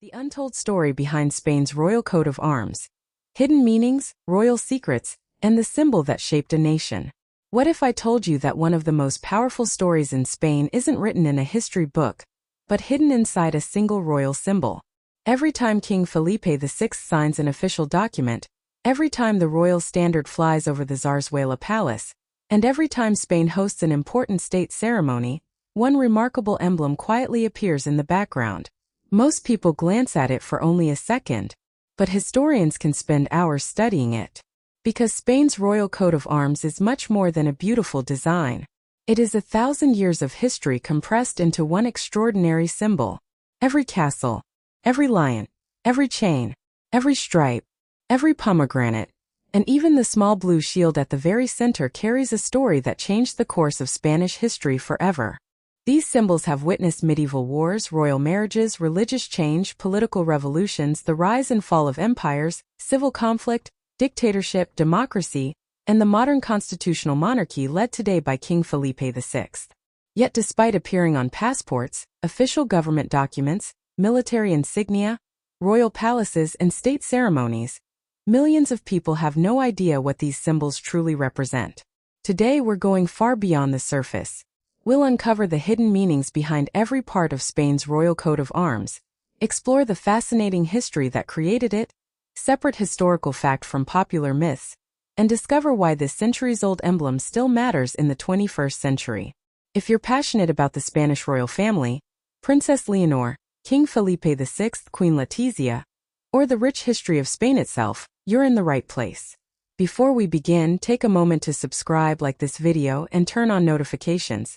The untold story behind Spain's royal coat of arms, hidden meanings, royal secrets, and the symbol that shaped a nation. What if I told you that one of the most powerful stories in Spain isn't written in a history book, but hidden inside a single royal symbol? Every time King Felipe VI signs an official document, every time the royal standard flies over the Zarzuela Palace, and every time Spain hosts an important state ceremony, one remarkable emblem quietly appears in the background. Most people glance at it for only a second, but historians can spend hours studying it. Because Spain's royal coat of arms is much more than a beautiful design. It is 1,000 years of history compressed into one extraordinary symbol. Every castle, every lion, every chain, every stripe, every pomegranate, and even the small blue shield at the very center carries a story that changed the course of Spanish history forever. These symbols have witnessed medieval wars, royal marriages, religious change, political revolutions, the rise and fall of empires, civil conflict, dictatorship, democracy, and the modern constitutional monarchy led today by King Felipe VI. Yet despite appearing on passports, official government documents, military insignia, royal palaces, and state ceremonies, millions of people have no idea what these symbols truly represent. Today we're going far beyond the surface. We'll uncover the hidden meanings behind every part of Spain's royal coat of arms, explore the fascinating history that created it, separate historical fact from popular myths, and discover why this centuries-old emblem still matters in the 21st century. If you're passionate about the Spanish royal family, Princess Leonor, King Felipe VI, Queen Letizia, or the rich history of Spain itself, you're in the right place. Before we begin, take a moment to subscribe, like this video, and turn on notifications.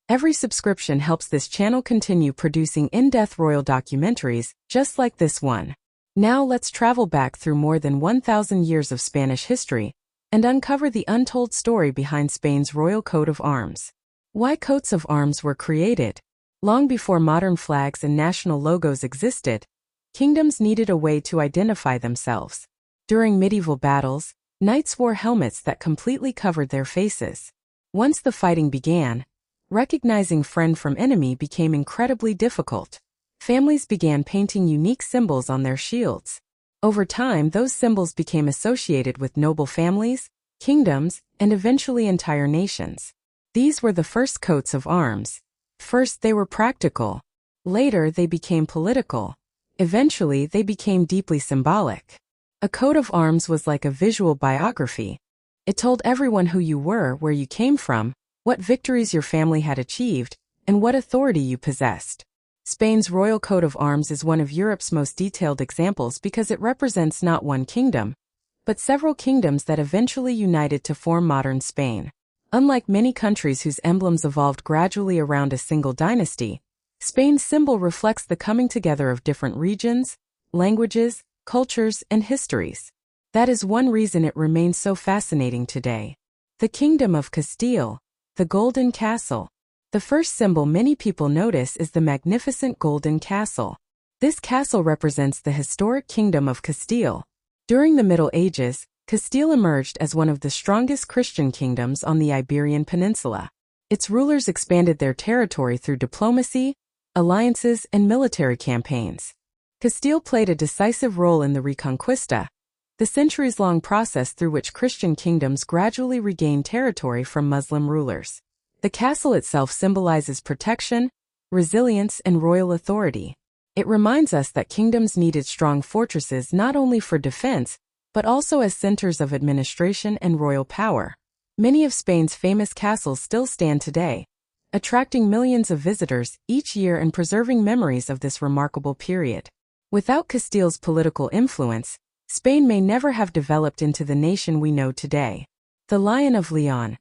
Every subscription helps this channel continue producing in-depth royal documentaries, just like this one. Now let's travel back through more than 1,000 years of Spanish history and uncover the untold story behind Spain's royal coat of arms. Why coats of arms were created? Long before modern flags and national logos existed, kingdoms needed a way to identify themselves. During medieval battles, knights wore helmets that completely covered their faces. Once the fighting began, recognizing friend from enemy became incredibly difficult. Families began painting unique symbols on their shields. Over time, those symbols became associated with noble families, kingdoms, and eventually entire nations. These were the first coats of arms. First, they were practical. Later, they became political. Eventually, they became deeply symbolic. A coat of arms was like a visual biography. It told everyone who you were, where you came from, what victories your family had achieved, and what authority you possessed. Spain's royal coat of arms is one of Europe's most detailed examples because it represents not one kingdom, but several kingdoms that eventually united to form modern Spain. Unlike many countries whose emblems evolved gradually around a single dynasty, Spain's symbol reflects the coming together of different regions, languages, cultures, and histories. That is one reason it remains so fascinating today. The Kingdom of Castile, the Golden Castle. The first symbol many people notice is the magnificent Golden Castle. This castle represents the historic Kingdom of Castile. During the Middle Ages, Castile emerged as one of the strongest Christian kingdoms on the Iberian Peninsula. Its rulers expanded their territory through diplomacy, alliances, and military campaigns. Castile played a decisive role in the Reconquista, the centuries-long process through which Christian kingdoms gradually regained territory from Muslim rulers. The castle itself symbolizes protection, resilience, and royal authority. It reminds us that kingdoms needed strong fortresses not only for defense, but also as centers of administration and royal power. Many of Spain's famous castles still stand today, attracting millions of visitors each year and preserving memories of this remarkable period. Without Castile's political influence, Spain may never have developed into the nation we know today. The Lion of Leon,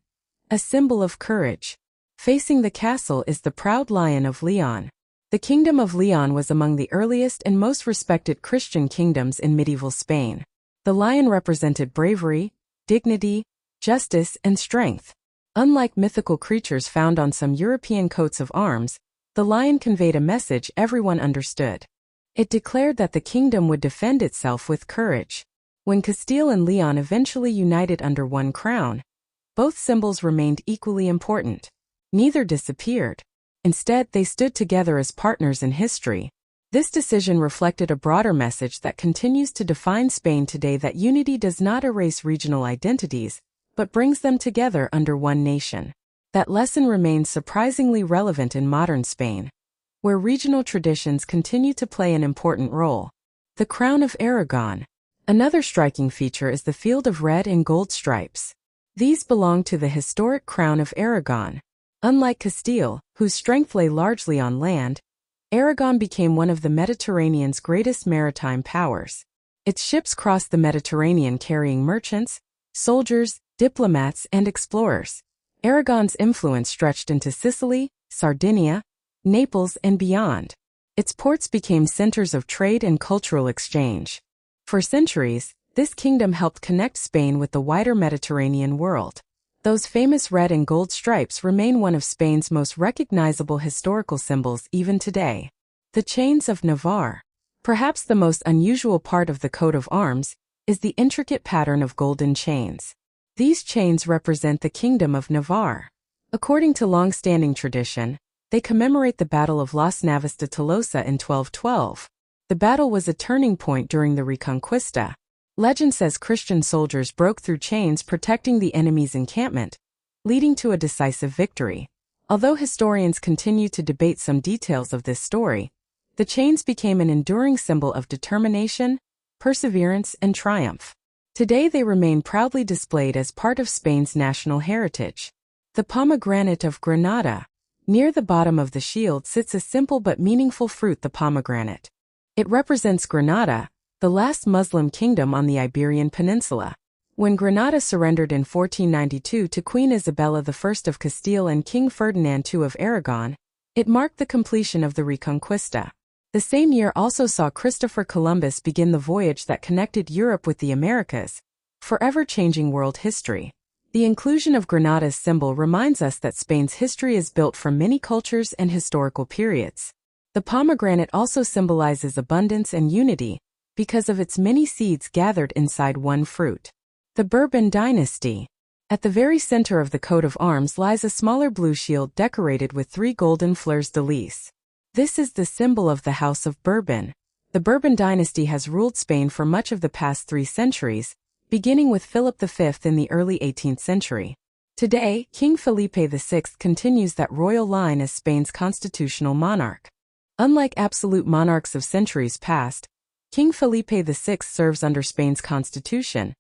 a symbol of courage. Facing the castle is the proud Lion of Leon. The Kingdom of Leon was among the earliest and most respected Christian kingdoms in medieval Spain. The lion represented bravery, dignity, justice, and strength. Unlike mythical creatures found on some European coats of arms, the lion conveyed a message everyone understood. It declared that the kingdom would defend itself with courage. When Castile and Leon eventually united under one crown, both symbols remained equally important. Neither disappeared. Instead, they stood together as partners in history. This decision reflected a broader message that continues to define Spain today, that unity does not erase regional identities, but brings them together under one nation. That lesson remains surprisingly relevant in modern Spain, where regional traditions continue to play an important role. The Crown of Aragon. Another striking feature is the field of red and gold stripes. These belong to the historic Crown of Aragon. Unlike Castile, whose strength lay largely on land, Aragon became one of the Mediterranean's greatest maritime powers. Its ships crossed the Mediterranean carrying merchants, soldiers, diplomats, and explorers. Aragon's influence stretched into Sicily, Sardinia, Naples, and beyond. Its ports became centers of trade and cultural exchange. For centuries, this kingdom helped connect Spain with the wider Mediterranean world. Those famous red and gold stripes remain one of Spain's most recognizable historical symbols even today. The Chains of Navarre. Perhaps the most unusual part of the coat of arms is the intricate pattern of golden chains. These chains represent the Kingdom of Navarre. According to long-standing tradition, they commemorate the Battle of Las Navas de Tolosa in 1212. The battle was a turning point during the Reconquista. Legend says Christian soldiers broke through chains protecting the enemy's encampment, leading to a decisive victory. Although historians continue to debate some details of this story, the chains became an enduring symbol of determination, perseverance, and triumph. Today they remain proudly displayed as part of Spain's national heritage. The Pomegranate of Granada. Near the bottom of the shield sits a simple but meaningful fruit, the pomegranate. It represents Granada, the last Muslim kingdom on the Iberian Peninsula. When Granada surrendered in 1492 to Queen Isabella I of Castile and King Ferdinand II of Aragon, it marked the completion of the Reconquista. The same year also saw Christopher Columbus begin the voyage that connected Europe with the Americas, forever changing world history. The inclusion of Granada's symbol reminds us that Spain's history is built from many cultures and historical periods. The pomegranate also symbolizes abundance and unity, because of its many seeds gathered inside one fruit. The Bourbon dynasty. At the very center of the coat of arms lies a smaller blue shield decorated with 3 golden fleurs de lis. This is the symbol of the House of Bourbon. The Bourbon dynasty has ruled Spain for much of the past 3 centuries, beginning with Philip V in the early 18th century. Today, King Felipe VI continues that royal line as Spain's constitutional monarch. Unlike absolute monarchs of centuries past, King Felipe VI serves under Spain's constitution,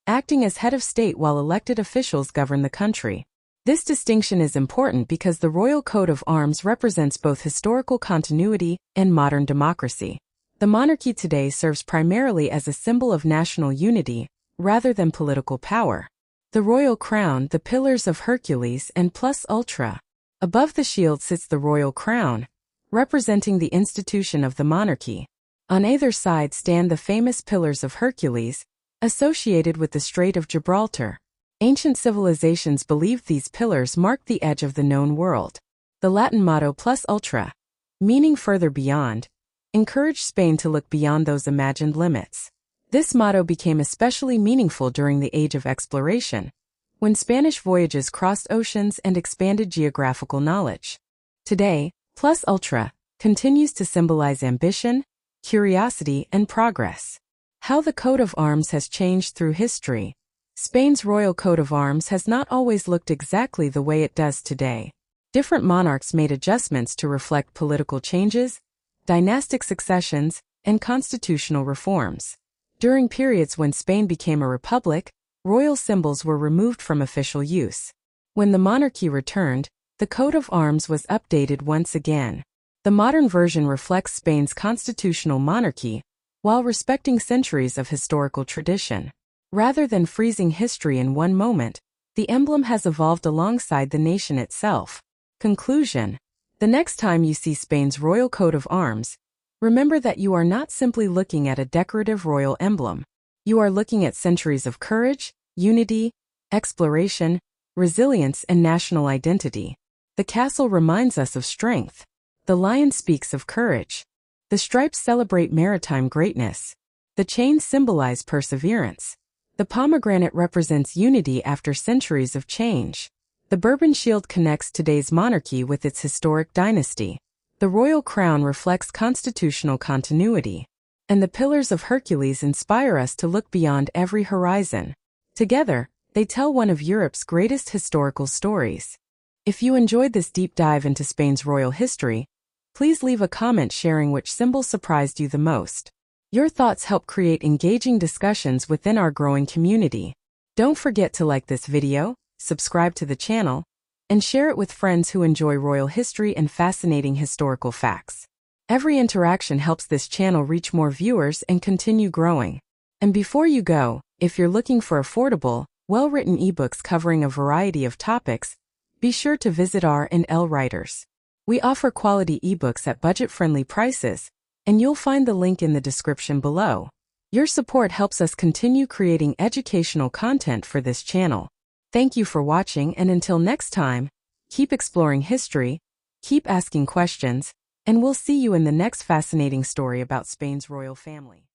acting as head of state while elected officials govern the country. This distinction is important because the royal coat of arms represents both historical continuity and modern democracy. The monarchy today serves primarily as a symbol of national unity, rather than political power. The royal crown, the Pillars of Hercules, and plus ultra. Above the shield sits the royal crown, representing the institution of the monarchy. On either side stand the famous Pillars of Hercules, associated with the Strait of Gibraltar. Ancient civilizations believed these pillars marked the edge of the known world. The Latin motto plus ultra, meaning further beyond, encouraged Spain to look beyond those imagined limits. This motto became especially meaningful during the Age of Exploration, when Spanish voyages crossed oceans and expanded geographical knowledge. Today, plus ultra continues to symbolize ambition, curiosity, and progress. How the coat of arms has changed through history. Spain's royal coat of arms has not always looked exactly the way it does today. Different monarchs made adjustments to reflect political changes, dynastic successions, and constitutional reforms. During periods when Spain became a republic, royal symbols were removed from official use. When the monarchy returned, the coat of arms was updated once again. The modern version reflects Spain's constitutional monarchy, while respecting centuries of historical tradition. Rather than freezing history in one moment, the emblem has evolved alongside the nation itself. Conclusion. The next time you see Spain's royal coat of arms, remember that you are not simply looking at a decorative royal emblem. You are looking at centuries of courage, unity, exploration, resilience, and national identity. The castle reminds us of strength. The lion speaks of courage. The stripes celebrate maritime greatness. The chains symbolize perseverance. The pomegranate represents unity after centuries of change. The Bourbon shield connects today's monarchy with its historic dynasty. The The royal crown reflects constitutional continuity, and the pillars of Hercules inspire us to look beyond every horizon. Together, they tell one of Europe's greatest historical stories. If you enjoyed this deep dive into Spain's royal history, please leave a comment sharing which symbol surprised you the most. Your thoughts help create engaging discussions within our growing community. Don't forget to like this video, subscribe to the channel, and share it with friends who enjoy royal history and fascinating historical facts. Every interaction helps this channel reach more viewers and continue growing. And before you go, if you're looking for affordable, well-written ebooks covering a variety of topics, be sure to visit R&L Writers. We offer quality ebooks at budget-friendly prices, and you'll find the link in the description below. Your support helps us continue creating educational content for this channel. Thank you for watching, and until next time, keep exploring history, keep asking questions, and we'll see you in the next fascinating story about Spain's royal family.